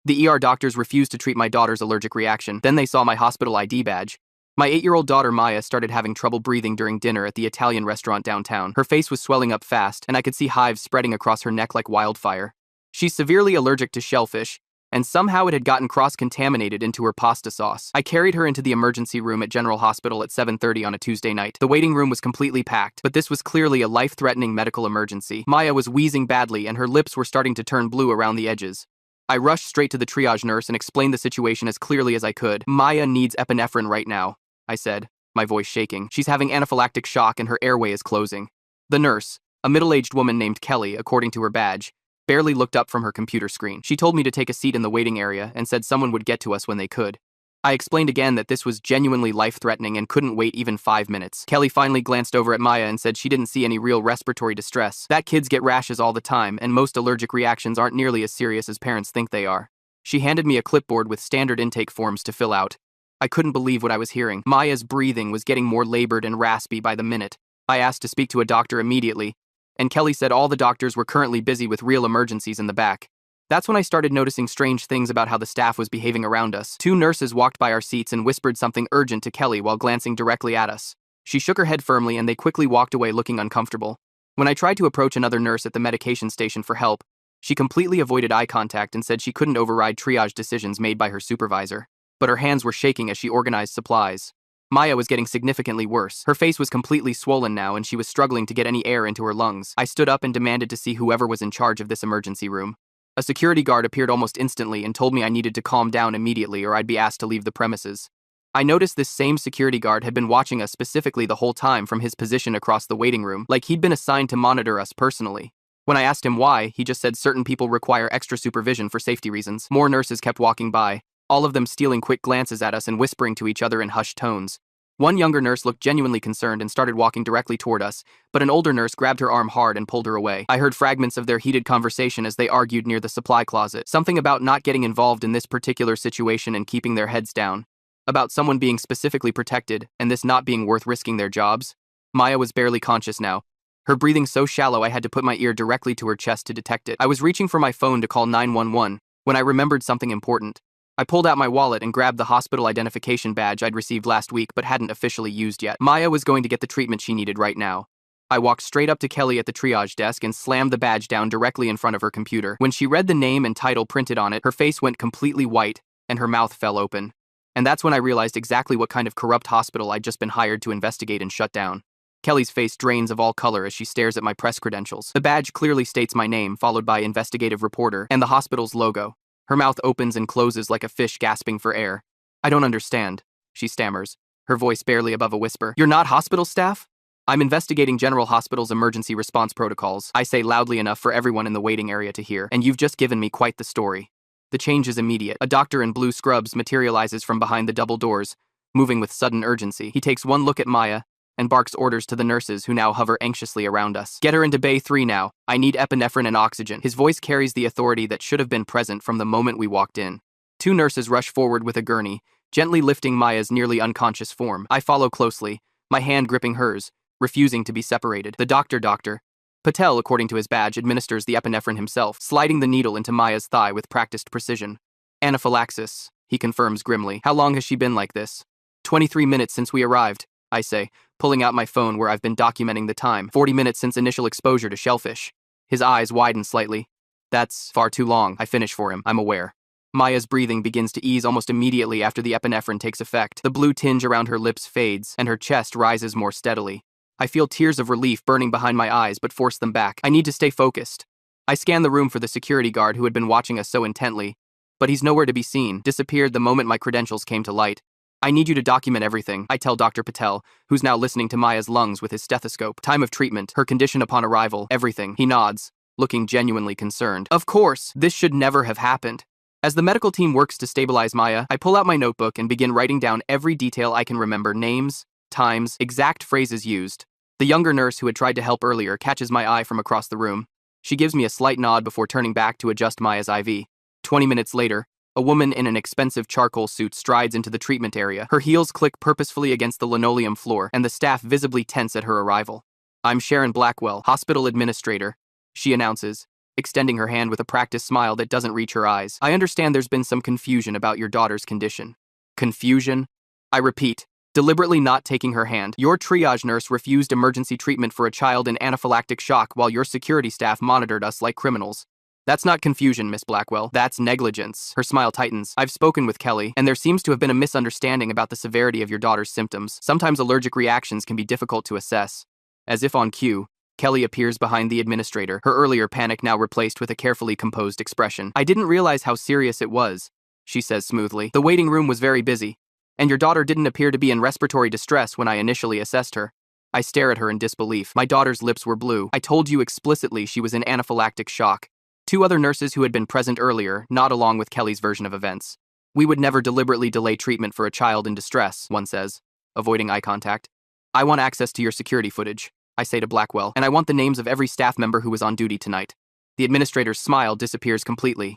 The ER doctors refused to treat my daughter's allergic reaction. Then they saw my hospital ID badge. My 8-year-old daughter Maya started having trouble breathing during dinner at the Italian restaurant downtown. Her face was swelling up fast, and I could see hives spreading across her neck like wildfire. She's severely allergic to shellfish, and somehow it had gotten cross-contaminated into her pasta sauce. I carried her into the emergency room at General Hospital at 7:30 on a Tuesday night. The waiting room was completely packed, but this was clearly a life-threatening medical emergency. Maya was wheezing badly, and her lips were starting to turn blue around the edges. I rushed straight to the triage nurse and explained the situation as clearly as I could. "Maya needs epinephrine right now," I said, my voice shaking. "She's having anaphylactic shock and her airway is closing." The nurse, a middle-aged woman named Kelly, according to her badge, barely looked up from her computer screen. She told me to take a seat in the waiting area and said someone would get to us when they could. I explained again that this was genuinely life-threatening and couldn't wait even 5 minutes. Kelly finally glanced over at Maya and said she didn't see any real respiratory distress. That kids get rashes all the time, and most allergic reactions aren't nearly as serious as parents think they are. She handed me a clipboard with standard intake forms to fill out. I couldn't believe what I was hearing. Maya's breathing was getting more labored and raspy by the minute. I asked to speak to a doctor immediately, and Kelly said all the doctors were currently busy with real emergencies in the back. That's when I started noticing strange things about how the staff was behaving around us. 2 nurses walked by our seats and whispered something urgent to Kelly while glancing directly at us. She shook her head firmly and they quickly walked away looking uncomfortable. When I tried to approach another nurse at the medication station for help, she completely avoided eye contact and said she couldn't override triage decisions made by her supervisor. But her hands were shaking as she organized supplies. Maya was getting significantly worse. Her face was completely swollen now and she was struggling to get any air into her lungs. I stood up and demanded to see whoever was in charge of this emergency room. A security guard appeared almost instantly and told me I needed to calm down immediately or I'd be asked to leave the premises. I noticed this same security guard had been watching us specifically the whole time from his position across the waiting room, like he'd been assigned to monitor us personally. When I asked him why, he just said certain people require extra supervision for safety reasons. More nurses kept walking by, all of them stealing quick glances at us and whispering to each other in hushed tones. One younger nurse looked genuinely concerned and started walking directly toward us, but an older nurse grabbed her arm hard and pulled her away. I heard fragments of their heated conversation as they argued near the supply closet, something about not getting involved in this particular situation and keeping their heads down, about someone being specifically protected and this not being worth risking their jobs. Maya was barely conscious now, her breathing so shallow I had to put my ear directly to her chest to detect it. I was reaching for my phone to call 911 when I remembered something important. I pulled out my wallet and grabbed the hospital identification badge I'd received last week but hadn't officially used yet. Maya was going to get the treatment she needed right now. I walked straight up to Kelly at the triage desk and slammed the badge down directly in front of her computer. When she read the name and title printed on it, her face went completely white and her mouth fell open. And that's when I realized exactly what kind of corrupt hospital I'd just been hired to investigate and shut down. Kelly's face drains of all color as she stares at my press credentials. The badge clearly states my name, followed by investigative reporter, and the hospital's logo. Her mouth opens and closes like a fish gasping for air. "I don't understand," she stammers, her voice barely above a whisper. "You're not hospital staff?" "I'm investigating General Hospital's emergency response protocols," I say loudly enough for everyone in the waiting area to hear, "and you've just given me quite the story." The change is immediate. A doctor in blue scrubs materializes from behind the double doors, moving with sudden urgency. He takes one look at Maya and barks orders to the nurses who now hover anxiously around us. "Get her into Bay 3 now. I need epinephrine and oxygen." His voice carries the authority that should have been present from the moment we walked in. 2 nurses rush forward with a gurney, gently lifting Maya's nearly unconscious form. I follow closely, my hand gripping hers, refusing to be separated. The Dr. Patel, according to his badge, administers the epinephrine himself, sliding the needle into Maya's thigh with practiced precision. "Anaphylaxis," he confirms grimly. "How long has she been like this?" 23 minutes since we arrived," I say, pulling out my phone where I've been documenting the time. 40 minutes since initial exposure to shellfish. His eyes widen slightly. "That's far too long," I finish for him, I'm aware. Maya's breathing begins to ease almost immediately after the epinephrine takes effect. The blue tinge around her lips fades, and her chest rises more steadily. I feel tears of relief burning behind my eyes but force them back. I need to stay focused. I scan the room for the security guard who had been watching us so intently, but he's nowhere to be seen, disappeared the moment my credentials came to light. "I need you to document everything," I tell Dr. Patel, who's now listening to Maya's lungs with his stethoscope. "Time of treatment, her condition upon arrival, everything." He nods, looking genuinely concerned. "Of course, this should never have happened." As the medical team works to stabilize Maya, I pull out my notebook and begin writing down every detail I can remember: names, times, exact phrases used. The younger nurse who had tried to help earlier catches my eye from across the room. She gives me a slight nod before turning back to adjust Maya's IV. 20 minutes later, a woman in an expensive charcoal suit strides into the treatment area. Her heels click purposefully against the linoleum floor, and the staff visibly tense at her arrival. "I'm Sharon Blackwell, hospital administrator," she announces, extending her hand with a practiced smile that doesn't reach her eyes. I understand there's been some confusion about your daughter's condition. Confusion? I repeat, deliberately not taking her hand. Your triage nurse refused emergency treatment for a child in anaphylactic shock while your security staff monitored us like criminals. That's not confusion, Miss Blackwell. That's negligence. Her smile tightens. I've spoken with Kelly, and there seems to have been a misunderstanding about the severity of your daughter's symptoms. Sometimes allergic reactions can be difficult to assess. As if on cue, Kelly appears behind the administrator, her earlier panic now replaced with a carefully composed expression. I didn't realize how serious it was, she says smoothly. The waiting room was very busy, and your daughter didn't appear to be in respiratory distress when I initially assessed her. I stare at her in disbelief. My daughter's lips were blue. I told you explicitly she was in anaphylactic shock. Two other nurses who had been present earlier nod along with Kelly's version of events. We would never deliberately delay treatment for a child in distress, one says, avoiding eye contact. I want access to your security footage, I say to Blackwell, and I want the names of every staff member who was on duty tonight. The administrator's smile disappears completely.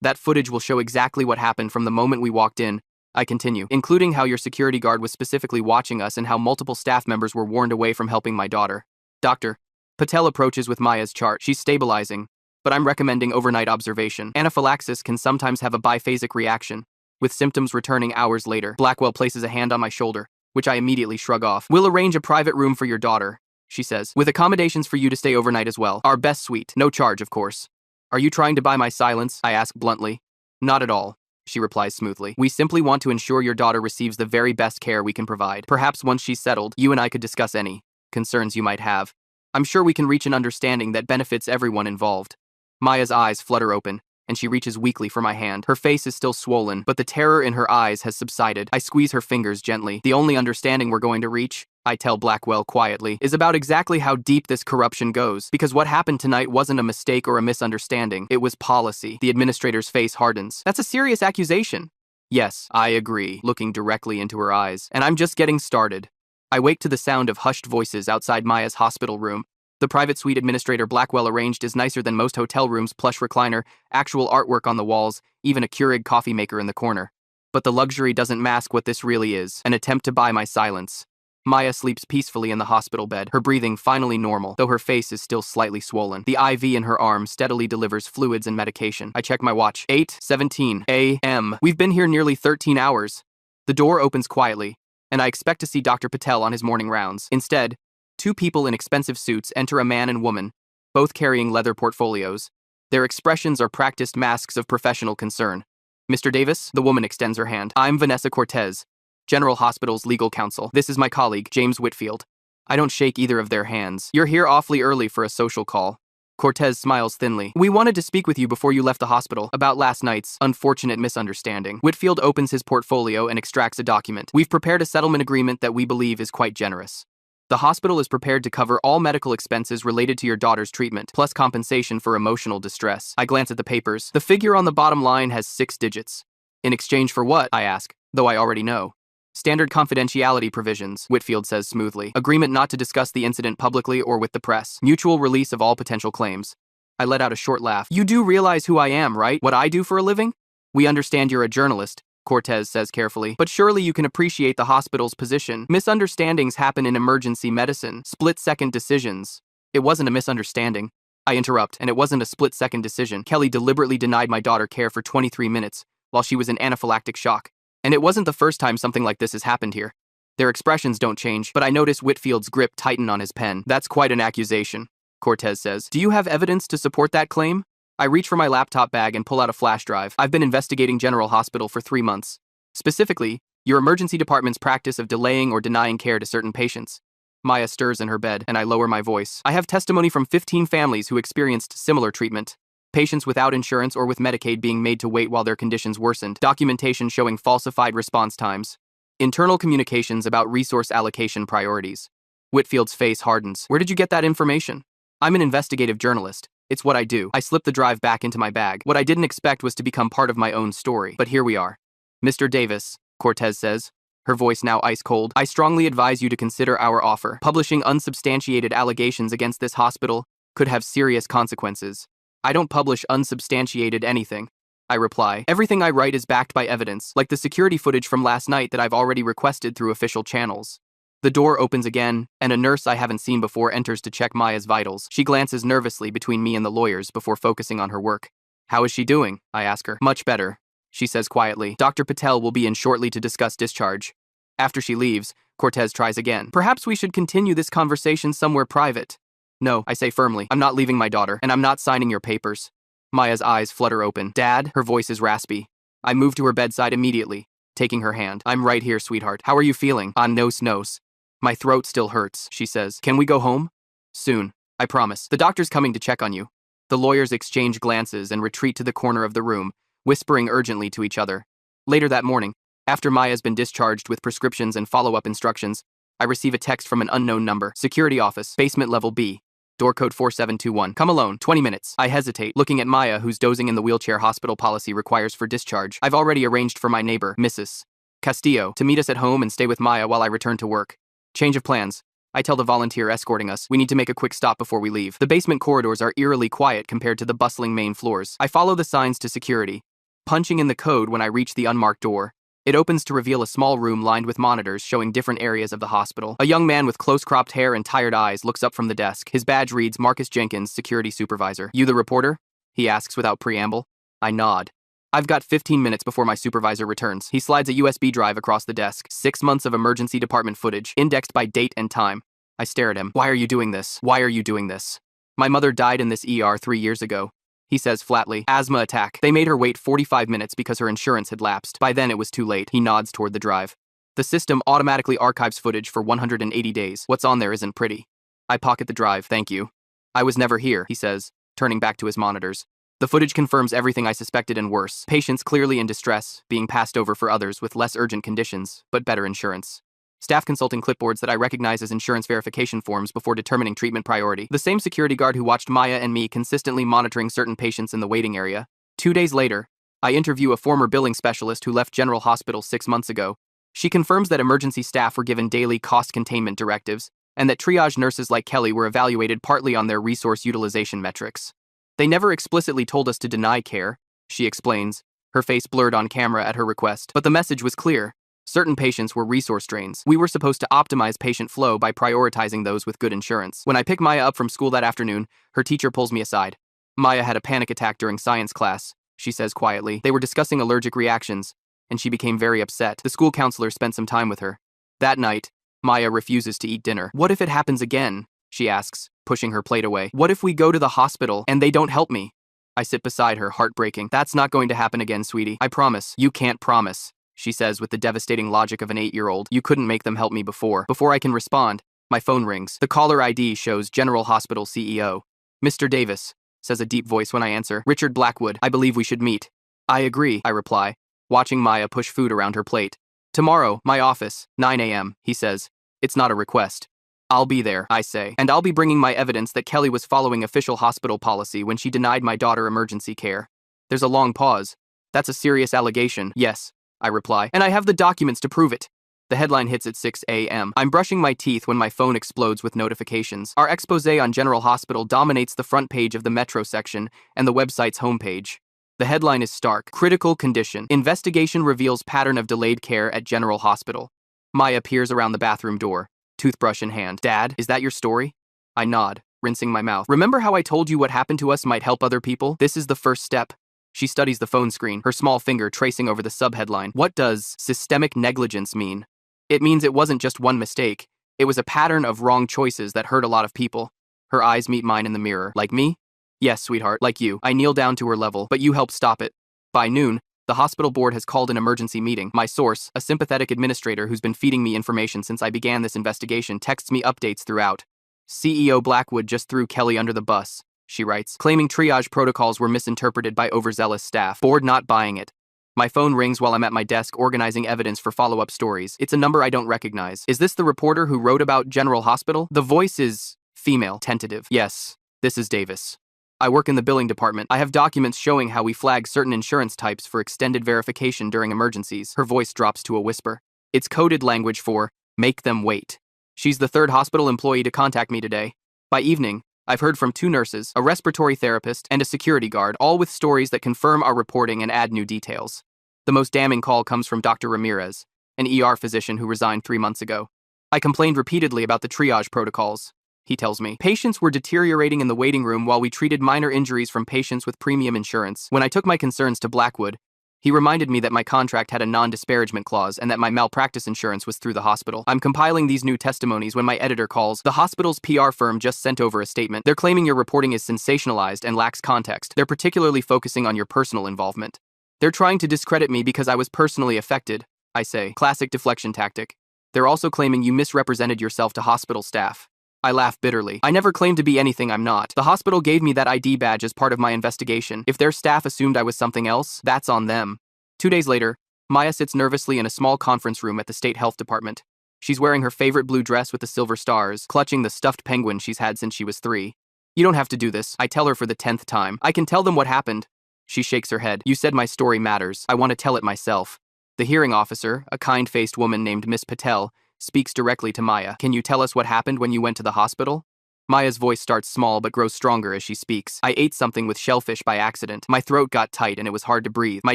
That footage will show exactly what happened from the moment we walked in, I continue, including how your security guard was specifically watching us and how multiple staff members were warned away from helping my daughter. Dr. Patel approaches with Maya's chart. She's stabilizing, but I'm recommending overnight observation. Anaphylaxis can sometimes have a biphasic reaction, with symptoms returning hours later. Blackwell places a hand on my shoulder, which I immediately shrug off. We'll arrange a private room for your daughter, she says, with accommodations for you to stay overnight as well. Our best suite, no charge, of course. Are you trying to buy my silence? I ask bluntly. Not at all, she replies smoothly. We simply want to ensure your daughter receives the very best care we can provide. Perhaps once she's settled, you and I could discuss any concerns you might have. I'm sure we can reach an understanding that benefits everyone involved. Maya's eyes flutter open, and she reaches weakly for my hand. Her face is still swollen, but the terror in her eyes has subsided. I squeeze her fingers gently. The only understanding we're going to reach, I tell Blackwell quietly, is about exactly how deep this corruption goes, because what happened tonight wasn't a mistake or a misunderstanding. It was policy. The administrator's face hardens. That's a serious accusation. Yes, I agree, looking directly into her eyes, and I'm just getting started. I wake to the sound of hushed voices outside Maya's hospital room. The private suite administrator Blackwell arranged is nicer than most hotel rooms, plush recliner, actual artwork on the walls, even a Keurig coffee maker in the corner. But the luxury doesn't mask what this really is, an attempt to buy my silence. Maya sleeps peacefully in the hospital bed, her breathing finally normal, though her face is still slightly swollen. The IV in her arm steadily delivers fluids and medication. I check my watch. 8:17 a.m. We've been here nearly 13 hours. The door opens quietly, and I expect to see Dr. Patel on his morning rounds. Instead, two people in expensive suits enter, a man and woman, both carrying leather portfolios. Their expressions are practiced masks of professional concern. Mr. Davis, the woman extends her hand. I'm Vanessa Cortez, General Hospital's legal counsel. This is my colleague, James Whitfield. I don't shake either of their hands. You're here awfully early for a social call. Cortez smiles thinly. We wanted to speak with you before you left the hospital about last night's unfortunate misunderstanding. Whitfield opens his portfolio and extracts a document. We've prepared a settlement agreement that we believe is quite generous. The hospital is prepared to cover all medical expenses related to your daughter's treatment, plus compensation for emotional distress. I glance at the papers. The figure on the bottom line has 6 digits. In exchange for what? I ask, though I already know. Standard confidentiality provisions, Whitfield says smoothly. Agreement not to discuss the incident publicly or with the press. Mutual release of all potential claims. I let out a short laugh. You do realize who I am, right? What I do for a living? We understand you're a journalist, Cortez says carefully, but surely you can appreciate the hospital's position. Misunderstandings happen in emergency medicine. Split-second decisions. It wasn't a misunderstanding. I interrupt, and it wasn't a split-second decision. Kelly deliberately denied my daughter care for 23 minutes while she was in anaphylactic shock. And it wasn't the first time something like this has happened here. Their expressions don't change, but I notice Whitfield's grip tighten on his pen. That's quite an accusation, Cortez says. Do you have evidence to support that claim? I reach for my laptop bag and pull out a flash drive. I've been investigating General Hospital for 3 months. Specifically, your emergency department's practice of delaying or denying care to certain patients. Maya stirs in her bed, and I lower my voice. I have testimony from 15 families who experienced similar treatment. Patients without insurance or with Medicaid being made to wait while their conditions worsened. Documentation showing falsified response times. Internal communications about resource allocation priorities. Whitfield's face hardens. Where did you get that information? I'm an investigative journalist. It's what I do. I slip the drive back into my bag. What I didn't expect was to become part of my own story. But here we are. Mr. Davis, Cortez says, her voice now ice cold, I strongly advise you to consider our offer. Publishing unsubstantiated allegations against this hospital could have serious consequences. I don't publish unsubstantiated anything, I reply. Everything I write is backed by evidence, like the security footage from last night that I've already requested through official channels. The door opens again, and a nurse I haven't seen before enters to check Maya's vitals. She glances nervously between me and the lawyers before focusing on her work. How is she doing? I ask her. Much better, she says quietly. Dr. Patel will be in shortly to discuss discharge. After she leaves, Cortez tries again. Perhaps we should continue this conversation somewhere private. No, I say firmly. I'm not leaving my daughter, and I'm not signing your papers. Maya's eyes flutter open. Dad? Her voice is raspy. I move to her bedside immediately, taking her hand. I'm right here, sweetheart. How are you feeling? Nos. My throat still hurts, she says. Can we go home? Soon, I promise. The doctor's coming to check on you. The lawyers exchange glances and retreat to the corner of the room, whispering urgently to each other. Later that morning, after Maya's been discharged with prescriptions and follow-up instructions, I receive a text from an unknown number. Security office, basement level B. Door code 4721. Come alone, 20 minutes. I hesitate, looking at Maya, who's dozing in the wheelchair hospital policy requires for discharge. I've already arranged for my neighbor, Mrs. Castillo, to meet us at home and stay with Maya while I return to work. Change of plans. I tell the volunteer escorting us, we need to make a quick stop before we leave. The basement corridors are eerily quiet compared to the bustling main floors. I follow the signs to security, punching in the code when I reach the unmarked door. It opens to reveal a small room lined with monitors showing different areas of the hospital. A young man with close-cropped hair and tired eyes looks up from the desk. His badge reads Marcus Jenkins, security supervisor. You the reporter? He asks without preamble. I nod. I've got 15 minutes before my supervisor returns. He slides a USB drive across the desk. 6 months of emergency department footage, indexed by date and time. I stare at him. Why are you doing this? Why are you doing this? My mother died in this ER 3 years ago. He says flatly. Asthma attack. They made her wait 45 minutes because her insurance had lapsed. By then it was too late. He nods toward the drive. The system automatically archives footage for 180 days. What's on there isn't pretty. I pocket the drive. Thank you. I was never here, he says, turning back to his monitors. The footage confirms everything I suspected and worse. Patients clearly in distress, being passed over for others with less urgent conditions, but better insurance. Staff consulting clipboards that I recognize as insurance verification forms before determining treatment priority. The same security guard who watched Maya and me consistently monitoring certain patients in the waiting area. 2 days later, I interview a former billing specialist who left General Hospital 6 months ago. She confirms that emergency staff were given daily cost containment directives, and that triage nurses like Kelly were evaluated partly on their resource utilization metrics. They never explicitly told us to deny care, she explains, her face blurred on camera at her request. But the message was clear. Certain patients were resource drains. We were supposed to optimize patient flow by prioritizing those with good insurance. When I pick Maya up from school that afternoon, her teacher pulls me aside. Maya had a panic attack during science class, she says quietly. They were discussing allergic reactions, and she became very upset. The school counselor spent some time with her. That night, Maya refuses to eat dinner. What if it happens again? She asks, pushing her plate away. What if we go to the hospital and they don't help me? I sit beside her, heartbreaking. That's not going to happen again, sweetie. I promise. You can't promise, she says with the devastating logic of an 8-year-old. You couldn't make them help me before. Before I can respond, my phone rings. The caller ID shows General Hospital CEO. Mr. Davis, says a deep voice when I answer. Richard Blackwood, I believe we should meet. I agree, I reply, watching Maya push food around her plate. Tomorrow, my office, 9 a.m., he says. It's not a request. I'll be there, I say, and I'll be bringing my evidence that Kelly was following official hospital policy when she denied my daughter emergency care. There's a long pause. That's a serious allegation. Yes, I reply, and I have the documents to prove it. The headline hits at 6 a.m. I'm brushing my teeth when my phone explodes with notifications. Our expose on General Hospital dominates the front page of the Metro section and the website's homepage. The headline is stark. Critical condition. Investigation reveals pattern of delayed care at General Hospital. Maya peers around the bathroom door, toothbrush in hand. Dad, is that your story? I nod, rinsing my mouth. Remember how I told you what happened to us might help other people? This is the first step. She studies the phone screen, her small finger tracing over the subheadline. What does systemic negligence mean? It means it wasn't just one mistake. It was a pattern of wrong choices that hurt a lot of people. Her eyes meet mine in the mirror. Like me? Yes, sweetheart, like you. I kneel down to her level, but you helped stop it. By noon, the hospital board has called an emergency meeting. My source, a sympathetic administrator who's been feeding me information since I began this investigation, texts me updates throughout. CEO Blackwood just threw Kelly under the bus, she writes, claiming triage protocols were misinterpreted by overzealous staff. Board not buying it. My phone rings while I'm at my desk organizing evidence for follow-up stories. It's a number I don't recognize. Is this the reporter who wrote about General Hospital? The voice is female, tentative. Yes, this is Davis. I work in the billing department. I have documents showing how we flag certain insurance types for extended verification during emergencies. Her voice drops to a whisper. It's coded language for, make them wait. She's the third hospital employee to contact me today. By evening, I've heard from 2 nurses, a respiratory therapist, and a security guard, all with stories that confirm our reporting and add new details. The most damning call comes from Dr. Ramirez, an ER physician who resigned 3 months ago. I complained repeatedly about the triage protocols. He tells me. Patients were deteriorating in the waiting room while we treated minor injuries from patients with premium insurance. When I took my concerns to Blackwood, he reminded me that my contract had a non-disparagement clause and that my malpractice insurance was through the hospital. I'm compiling these new testimonies when my editor calls. The hospital's PR firm just sent over a statement. They're claiming your reporting is sensationalized and lacks context. They're particularly focusing on your personal involvement. They're trying to discredit me because I was personally affected, I say. Classic deflection tactic. They're also claiming you misrepresented yourself to hospital staff. I laugh bitterly. I never claimed to be anything I'm not. The hospital gave me that ID badge as part of my investigation. If their staff assumed I was something else, that's on them. 2 days later, Maya sits nervously in a small conference room at the state health department. She's wearing her favorite blue dress with the silver stars, clutching the stuffed penguin she's had since she was 3. You don't have to do this, I tell her for the 10th time. I can tell them what happened. She shakes her head. You said my story matters. I want to tell it myself. The hearing officer, a kind-faced woman named Miss Patel, speaks directly to Maya. Can you tell us what happened when you went to the hospital? Maya's voice starts small but grows stronger as she speaks. I ate something with shellfish by accident. My throat got tight and it was hard to breathe. My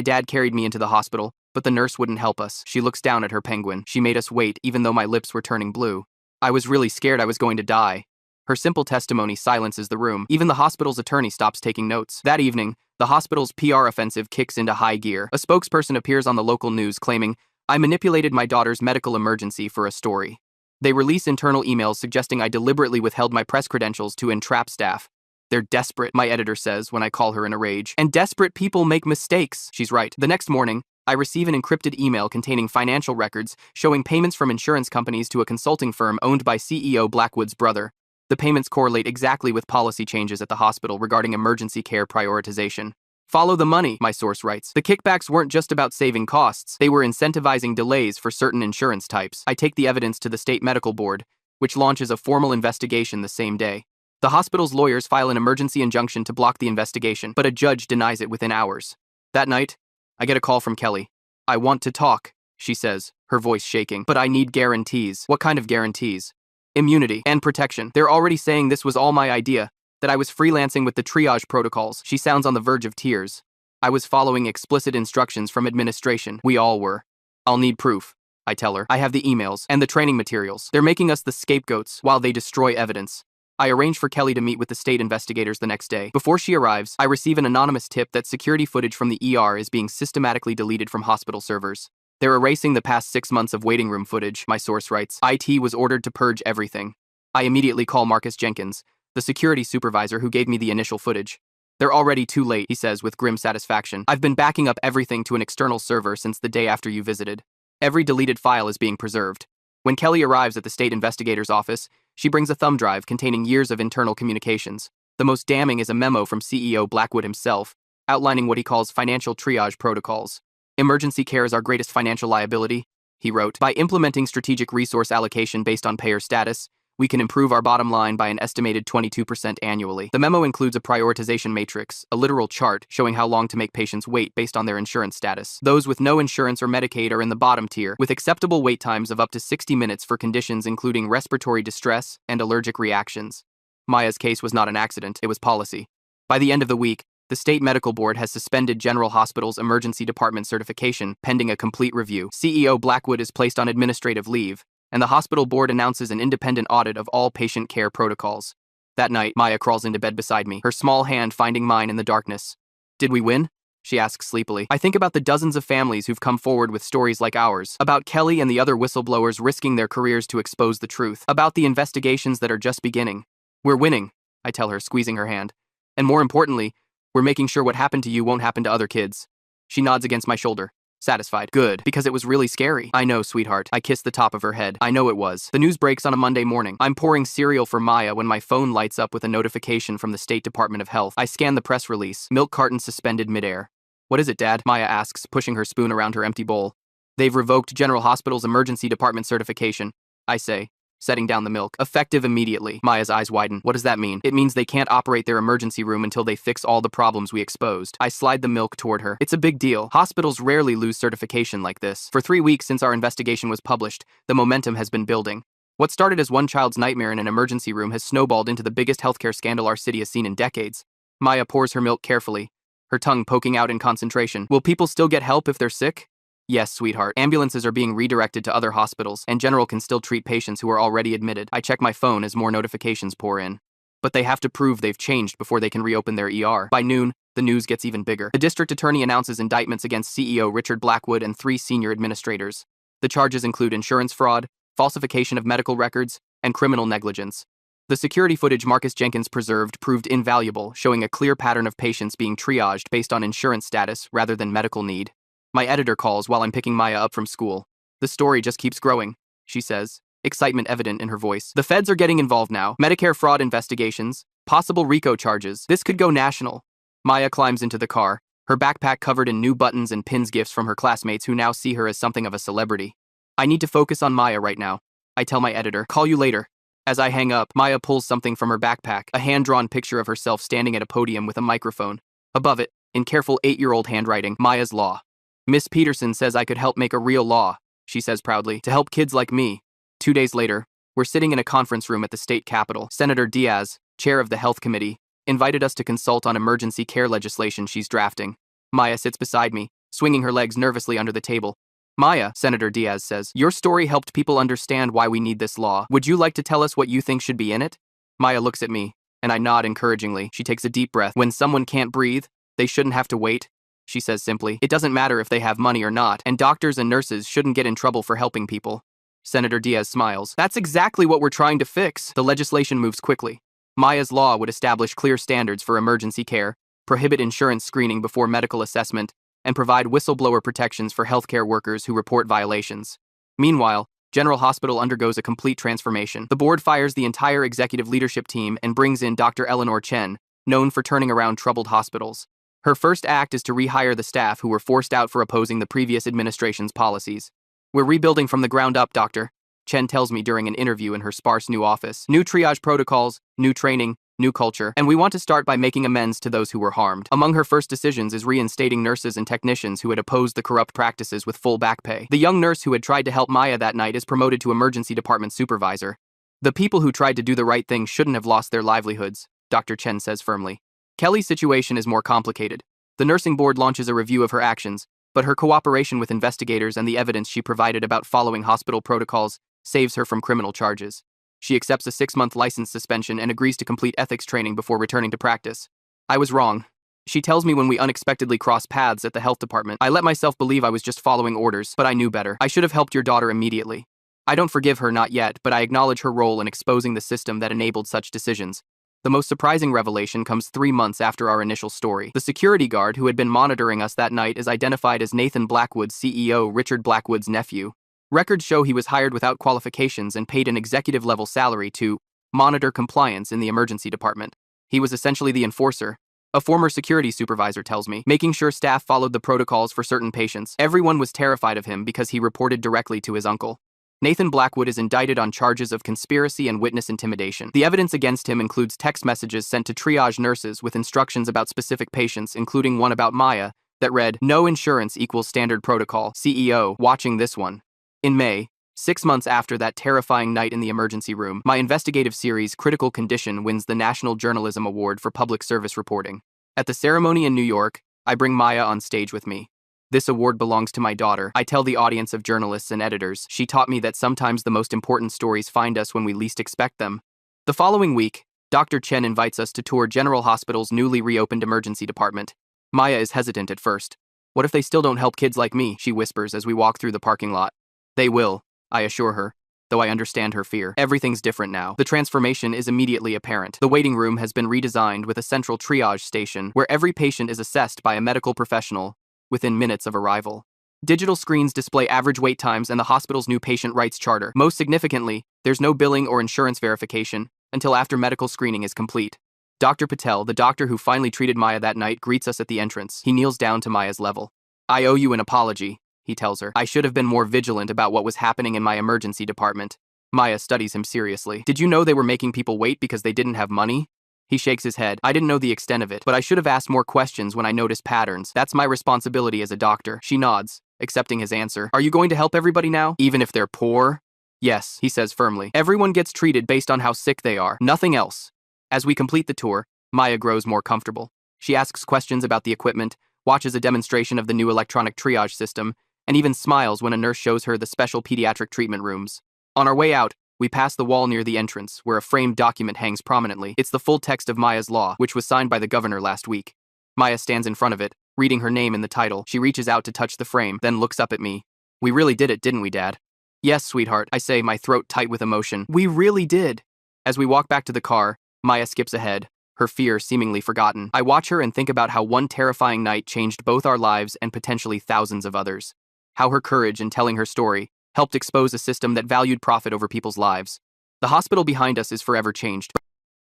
dad carried me into the hospital, but the nurse wouldn't help us. She looks down at her penguin. She made us wait even though my lips were turning blue. I was really scared I was going to die. Her simple testimony silences the room. Even the hospital's attorney stops taking notes. That evening, the hospital's PR offensive kicks into high gear. A spokesperson appears on the local news claiming, I manipulated my daughter's medical emergency for a story. They release internal emails suggesting I deliberately withheld my press credentials to entrap staff. They're desperate, my editor says when I call her in a rage. And desperate people make mistakes. She's right. The next morning, I receive an encrypted email containing financial records showing payments from insurance companies to a consulting firm owned by CEO Blackwood's brother. The payments correlate exactly with policy changes at the hospital regarding emergency care prioritization. Follow the money, my source writes. The kickbacks weren't just about saving costs, they were incentivizing delays for certain insurance types. I take the evidence to the state medical board, which launches a formal investigation the same day. The hospital's lawyers file an emergency injunction to block the investigation, but a judge denies it within hours. That night, I get a call from Kelly. I want to talk, she says, her voice shaking, but I need guarantees. What kind of guarantees? Immunity and protection. They're already saying this was all my idea, that I was freelancing with the triage protocols. She sounds on the verge of tears. I was following explicit instructions from administration. We all were. I'll need proof, I tell her. I have the emails and the training materials. They're making us the scapegoats while they destroy evidence. I arrange for Kelly to meet with the state investigators the next day. Before she arrives, I receive an anonymous tip that security footage from the ER is being systematically deleted from hospital servers. They're erasing the past 6 months of waiting room footage, my source writes. IT was ordered to purge everything. I immediately call Marcus Jenkins, the security supervisor who gave me the initial footage. They're already too late, he says with grim satisfaction. I've been backing up everything to an external server since the day after you visited. Every deleted file is being preserved. When Kelly arrives at the state investigator's office, she brings a thumb drive containing years of internal communications. The most damning is a memo from CEO Blackwood himself, outlining what he calls financial triage protocols. Emergency care is our greatest financial liability, he wrote. By implementing strategic resource allocation based on payer status, we can improve our bottom line by an estimated 22% annually. The memo includes a prioritization matrix, a literal chart showing how long to make patients wait based on their insurance status. Those with no insurance or Medicaid are in the bottom tier, with acceptable wait times of up to 60 minutes for conditions including respiratory distress and allergic reactions. Maya's case was not an accident, it was policy. By the end of the week, the state medical board has suspended General Hospital's emergency department certification pending a complete review. CEO Blackwood is placed on administrative leave, and the hospital board announces an independent audit of all patient care protocols. That night, Maya crawls into bed beside me, her small hand finding mine in the darkness. Did we win? She asks sleepily. I think about the dozens of families who've come forward with stories like ours, about Kelly and the other whistleblowers risking their careers to expose the truth, about the investigations that are just beginning. We're winning, I tell her, squeezing her hand. And more importantly, we're making sure what happened to you won't happen to other kids. She nods against my shoulder. Satisfied. Good, because it was really scary. I know, sweetheart. I kiss the top of her head. I know it was. The news breaks on a Monday morning. I'm pouring cereal for Maya when my phone lights up with a notification from the State Department of Health. I scan the press release. Milk carton suspended midair. What is it, Dad? Maya asks, pushing her spoon around her empty bowl. They've revoked General Hospital's emergency department certification, I say, setting down the milk. Effective immediately. Maya's eyes widen. What does that mean? It means they can't operate their emergency room until they fix all the problems we exposed. I slide the milk toward her. It's a big deal. Hospitals rarely lose certification like this. For 3 weeks since our investigation was published, the momentum has been building. What started as one child's nightmare in an emergency room has snowballed into the biggest healthcare scandal our city has seen in decades. Maya pours her milk carefully, her tongue poking out in concentration. Will people still get help if they're sick? Yes, sweetheart. Ambulances are being redirected to other hospitals, and General can still treat patients who are already admitted. I check my phone as more notifications pour in. But they have to prove they've changed before they can reopen their ER. By noon, the news gets even bigger. The district attorney announces indictments against CEO Richard Blackwood and 3 senior administrators. The charges include insurance fraud, falsification of medical records, and criminal negligence. The security footage Marcus Jenkins preserved proved invaluable, showing a clear pattern of patients being triaged based on insurance status rather than medical need. My editor calls while I'm picking Maya up from school. The story just keeps growing, she says, excitement evident in her voice. The feds are getting involved now. Medicare fraud investigations, possible RICO charges. This could go national. Maya climbs into the car, her backpack covered in new buttons and pins gifts from her classmates who now see her as something of a celebrity. I need to focus on Maya right now. I tell my editor, call you later. As I hang up, Maya pulls something from her backpack, a hand-drawn picture of herself standing at a podium with a microphone. Above it, in careful 8-year-old handwriting, Maya's law. Miss Peterson says I could help make a real law, she says proudly, to help kids like me. 2 days later, we're sitting in a conference room at the state capitol. Senator Diaz, chair of the Health Committee, invited us to consult on emergency care legislation she's drafting. Maya sits beside me, swinging her legs nervously under the table. Maya, Senator Diaz says, your story helped people understand why we need this law. Would you like to tell us what you think should be in it? Maya looks at me, and I nod encouragingly. She takes a deep breath. When someone can't breathe, they shouldn't have to wait, she says simply. It doesn't matter if they have money or not, and doctors and nurses shouldn't get in trouble for helping people. Senator Diaz smiles. That's exactly what we're trying to fix. The legislation moves quickly. Maya's law would establish clear standards for emergency care, prohibit insurance screening before medical assessment, and provide whistleblower protections for healthcare workers who report violations. Meanwhile, General Hospital undergoes a complete transformation. The board fires the entire executive leadership team and brings in Dr. Eleanor Chen, known for turning around troubled hospitals. Her first act is to rehire the staff who were forced out for opposing the previous administration's policies. We're rebuilding from the ground up, Doctor, Chen tells me during an interview in her sparse new office. New triage protocols, new training, new culture, and we want to start by making amends to those who were harmed. Among her first decisions is reinstating nurses and technicians who had opposed the corrupt practices with full back pay. The young nurse who had tried to help Maya that night is promoted to emergency department supervisor. The people who tried to do the right thing shouldn't have lost their livelihoods, Dr. Chen says firmly. Kelly's situation is more complicated. The nursing board launches a review of her actions, but her cooperation with investigators and the evidence she provided about following hospital protocols saves her from criminal charges. She accepts a 6-month license suspension and agrees to complete ethics training before returning to practice. I was wrong. She tells me when we unexpectedly cross paths at the health department. I let myself believe I was just following orders, but I knew better. I should have helped your daughter immediately. I don't forgive her, not yet, but I acknowledge her role in exposing the system that enabled such decisions. The most surprising revelation comes 3 months after our initial story. The security guard who had been monitoring us that night is identified as Nathan Blackwood's CEO Richard Blackwood's nephew. Records show he was hired without qualifications and paid an executive-level salary to monitor compliance in the emergency department. He was essentially the enforcer. A former security supervisor tells me, making sure staff followed the protocols for certain patients. Everyone was terrified of him because he reported directly to his uncle. Nathan Blackwood is indicted on charges of conspiracy and witness intimidation. The evidence against him includes text messages sent to triage nurses with instructions about specific patients, including one about Maya, that read, "No insurance equals standard protocol. CEO, watching this one." In May, 6 months after that terrifying night in the emergency room, my investigative series Critical Condition wins the National Journalism Award for Public Service Reporting. At the ceremony in New York, I bring Maya on stage with me. This award belongs to my daughter. I tell the audience of journalists and editors, she taught me that sometimes the most important stories find us when we least expect them. The following week, Dr. Chen invites us to tour General Hospital's newly reopened emergency department. Maya is hesitant at first. What if they still don't help kids like me, she whispers as we walk through the parking lot. They will, I assure her, though I understand her fear. Everything's different now. The transformation is immediately apparent. The waiting room has been redesigned with a central triage station where every patient is assessed by a medical professional within minutes of arrival. Digital screens display average wait times and the hospital's new patient rights charter. Most significantly, there's no billing or insurance verification until after medical screening is complete. Dr. Patel, the doctor who finally treated Maya that night, greets us at the entrance. He kneels down to Maya's level. I owe you an apology, he tells her. I should have been more vigilant about what was happening in my emergency department. Maya studies him seriously. Did you know they were making people wait because they didn't have money? He shakes his head. I didn't know the extent of it, but I should have asked more questions when I noticed patterns. That's my responsibility as a doctor. She nods, accepting his answer. Are you going to help everybody now, even if they're poor? Yes, he says firmly. Everyone gets treated based on how sick they are, nothing else. As we complete the tour, Maya grows more comfortable. She asks questions about the equipment, watches a demonstration of the new electronic triage system, and even smiles when a nurse shows her the special pediatric treatment rooms. On our way out, we pass the wall near the entrance, where a framed document hangs prominently. It's the full text of Maya's law, which was signed by the governor last week. Maya stands in front of it, reading her name in the title. She reaches out to touch the frame, then looks up at me. We really did it, didn't we, Dad? Yes, sweetheart, I say, my throat tight with emotion. We really did. As we walk back to the car, Maya skips ahead, her fear seemingly forgotten. I watch her and think about how one terrifying night changed both our lives and potentially thousands of others. How her courage in telling her story helped expose a system that valued profit over people's lives. The hospital behind us is forever changed,